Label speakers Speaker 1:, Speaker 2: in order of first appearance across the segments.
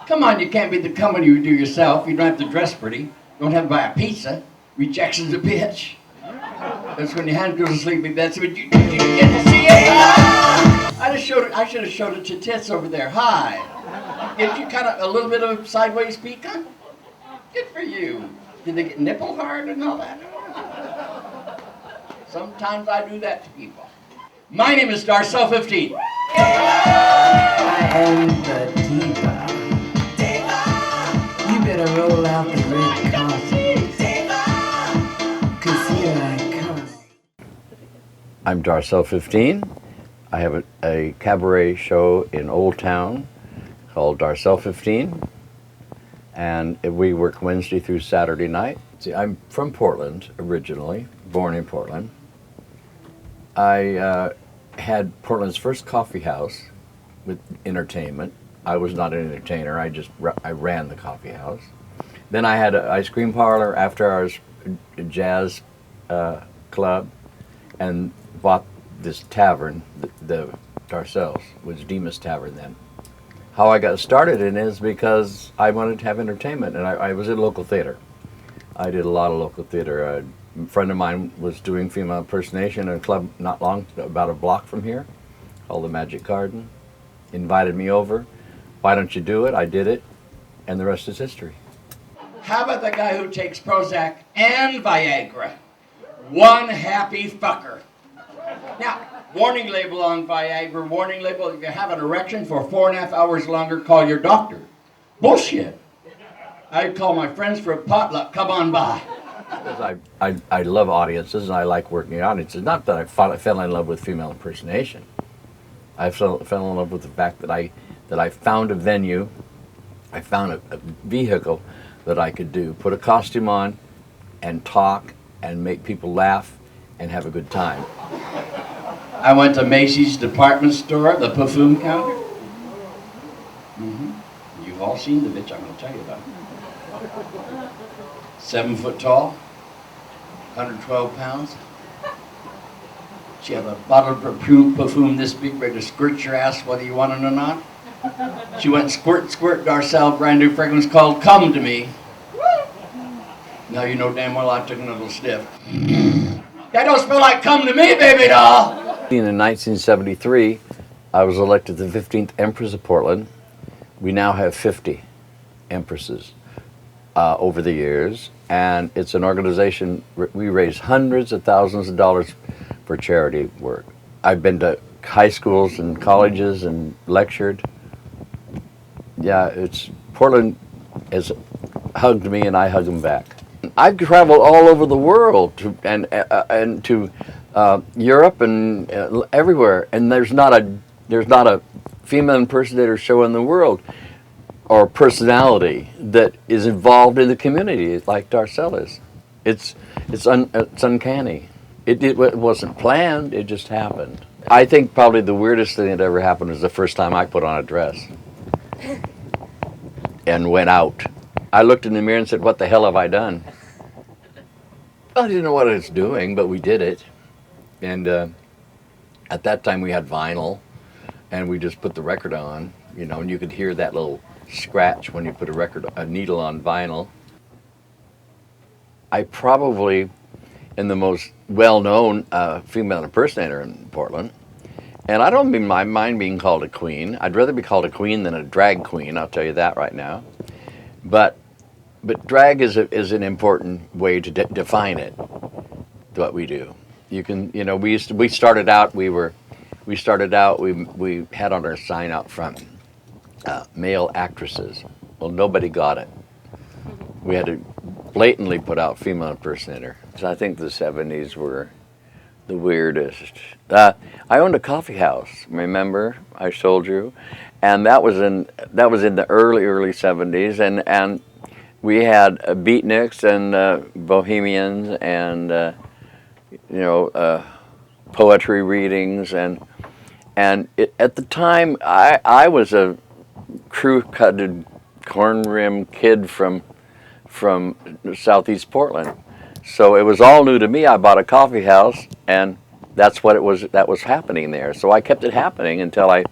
Speaker 1: Come on, you can't be the company you do yourself. You don't have to dress pretty. You don't have to buy a pizza. Rejection's a bitch. That's when your hand goes to sleep. That's when you get to see it. I should have showed it to Tits over there. Hi. Did you kind of a little bit of sideways peek, huh? Good for you. Did they get nipple hard and all that? Sometimes I do that to people. My name is Darcelle 15.
Speaker 2: I am the diva. You better roll out the red carpet. 'Cause here I come.
Speaker 3: I'm Darcelle 15. I have a cabaret show in Old Town called Darcelle 15. And we work Wednesday through Saturday night. See, I'm from Portland originally, born in Portland. I had Portland's first coffee house with entertainment. I was not an entertainer, I ran the coffee house. Then I had an ice cream parlor, after hours jazz club, and bought this tavern, the Darcelle's, was Demas Tavern then. How I got started in it is because I wanted to have entertainment, and I was in local theater. I did a lot of local theater. A friend of mine was doing female impersonation in a club not long, about a block from here, called the Magic Garden. Invited me over. Why don't you do it? I did it, and the rest is history.
Speaker 1: How about the guy who takes Prozac and Viagra? One happy fucker. Now, warning label on Viagra, warning label, if you have an erection for 4.5 hours longer, call your doctor. Bullshit. I'd call my friends for a potluck, come on by.
Speaker 3: Because I love audiences and I like working in audiences. Not that I fell in love with female impersonation. I fell in love with the fact that I found a venue, I found a vehicle that I could do, put a costume on and talk and make people laugh and have a good time.
Speaker 1: I went to Macy's department store, the perfume counter. You've all seen the bitch I'm going to tell you about. 7 foot tall, 112 pounds. She had a bottle of perfume this big, ready to squirt your ass whether you want it or not. She went squirt, squirt, Darcelle, brand new fragrance called Come to Me. Now you know damn well I took another little sniff. That don't smell like Come to Me, baby doll.
Speaker 3: In 1973, I was elected the 15th Empress of Portland. We now have 50 Empresses over the years, and it's an organization, we raise hundreds of thousands of dollars for charity work. I've been to high schools and colleges and lectured. Yeah, Portland has hugged me and I hug them back. I've traveled all over the world and to Europe and everywhere, and there's not a female impersonator show in the world or personality that is involved in the community like Darcelle is. It's uncanny. It wasn't planned. It just happened. I think probably the weirdest thing that ever happened was the first time I put on a dress and went out. I looked in the mirror and said, "What the hell have I done?" I didn't know what I was doing, but we did it. And at that time we had vinyl, and we just put the record on, and you could hear that little scratch when you put a needle on vinyl. I probably am the most well-known female impersonator in Portland, and I don't mind being called a queen. I'd rather be called a queen than a drag queen, I'll tell you that right now. But drag is an important way to define it, what we do. You can, we started out, we had on our sign out front, male actresses. Well, nobody got it. We had to blatantly put out female impersonator. So I think the 70s were the weirdest. I owned a coffee house, remember? I told you. And that was in the early 70s, and we had beatniks and bohemians and poetry readings, and at the time I was a crew-cutted corn-rimmed kid from Southeast Portland, so it was all new to me. I bought a coffee house, and that's what that was happening there. So I kept it happening until I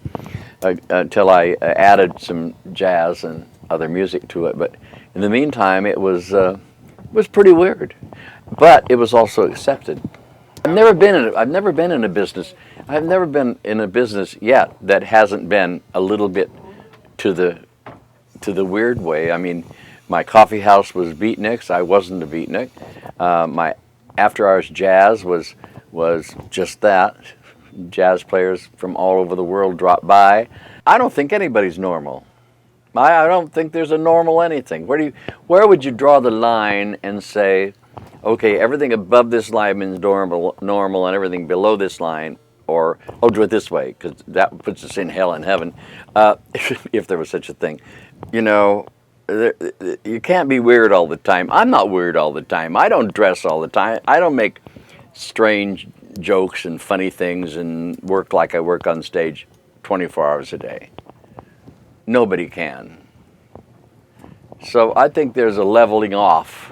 Speaker 3: added some jazz and other music to it. But in the meantime, it was pretty weird, but it was also accepted. I've never been in a business. I've never been in a business yet that hasn't been a little bit to the weird way. I mean, my coffee house was beatniks. I wasn't a beatnik. My after hours jazz was just that. Jazz players from all over the world dropped by. I don't think anybody's normal. I don't think there's a normal anything. Where would you draw the line and say, okay, everything above this line is normal, and everything below this line, or I'll do it this way, because that puts us in hell and heaven, if there was such a thing. You know, you can't be weird all the time. I'm not weird all the time. I don't dress all the time. I don't make strange jokes and funny things and work like I work on stage 24 hours a day. Nobody can. So I think there's a leveling off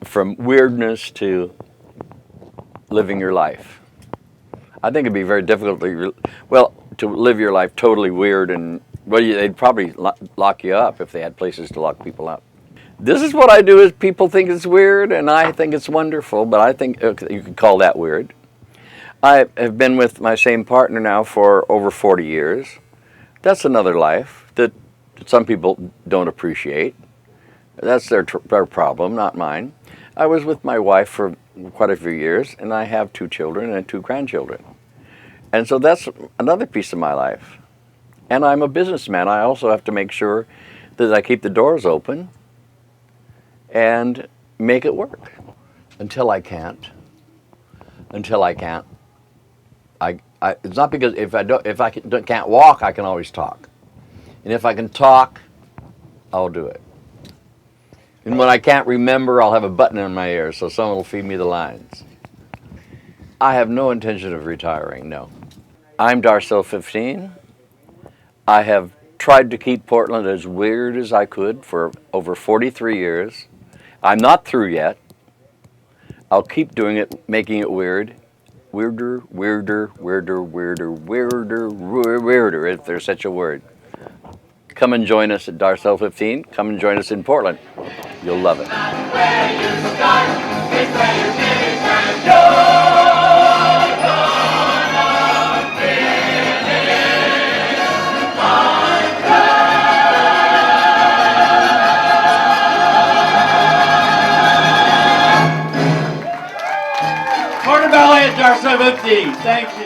Speaker 3: from weirdness to living your life. I think it'd be very difficult to live your life totally weird, and they'd probably lock you up if they had places to lock people up. This is what I do. Is people think it's weird, and I think it's wonderful, but I think you could call that weird. I have been with my same partner now for over 40 years. That's another life that some people don't appreciate. That's their problem, not mine. I was with my wife for quite a few years, and I have 2 children and 2 grandchildren. And so that's another piece of my life. And I'm a businessman. I also have to make sure that I keep the doors open and make it work. Until I can't. It's not because if I can't walk, I can always talk. And if I can talk, I'll do it. And when I can't remember, I'll have a button in my ear so someone will feed me the lines. I have no intention of retiring, no. I'm Darcelle 15. I have tried to keep Portland as weird as I could for over 43 years. I'm not through yet. I'll keep doing it, making it weird. Weirder, if there's such a word. Come and join us at Darcelle 15. Come and join us in Portland. You'll love it.
Speaker 1: Portobello at Darcelle 15. Thank you.